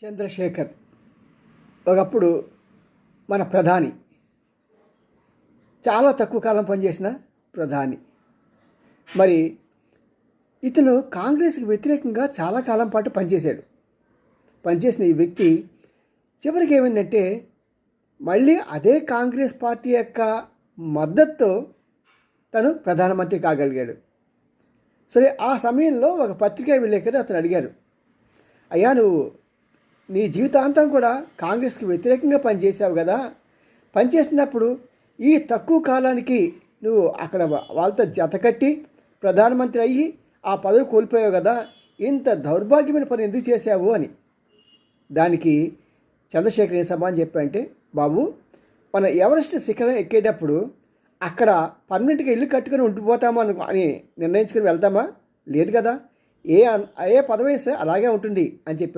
చంద్రశేఖర్ ఒకప్పుడు మన ప్రధాని, చాలా తక్కువ కాలం పనిచేసిన ప్రధాని. మరి ఇతను కాంగ్రెస్కి వ్యతిరేకంగా చాలా కాలం పాటు పనిచేశాడు. పనిచేసిన ఈ వ్యక్తి చివరికి ఏమైందంటే మళ్ళీ అదే కాంగ్రెస్ పార్టీ యొక్క మద్దతుతో తను ప్రధానమంత్రి కాగలిగాడు. సరే, ఆ సమయంలో ఒక పత్రికా విలేకరు అతను అడిగారు, అయ్యా నువ్వు నీ జీవితాంతం కూడా కాంగ్రెస్కి వ్యతిరేకంగా పనిచేసావు కదా, పనిచేసినప్పుడు ఈ తక్కువ కాలానికి నువ్వు అక్కడ వాళ్ళతో జతకట్టి ప్రధానమంత్రి అయ్యి ఆ పదవి కోల్పోయావు కదా, ఇంత దౌర్భాగ్యమైన పని ఎందుకు చేశావు అని. దానికి చంద్రశేఖర్ ఏం సమాధానం చెప్పారంటే, బాబు మన ఎవరెస్ట్ శిఖరం ఎక్కేటప్పుడు అక్కడ పర్మనెంట్గా ఇల్లు కట్టుకొని ఉండిపోతామా అని నిర్ణయించుకొని వెళ్తామా? లేదు కదా, ఏ పదవి వేస్తే అలాగే ఉంటుంది అని చెప్పారు.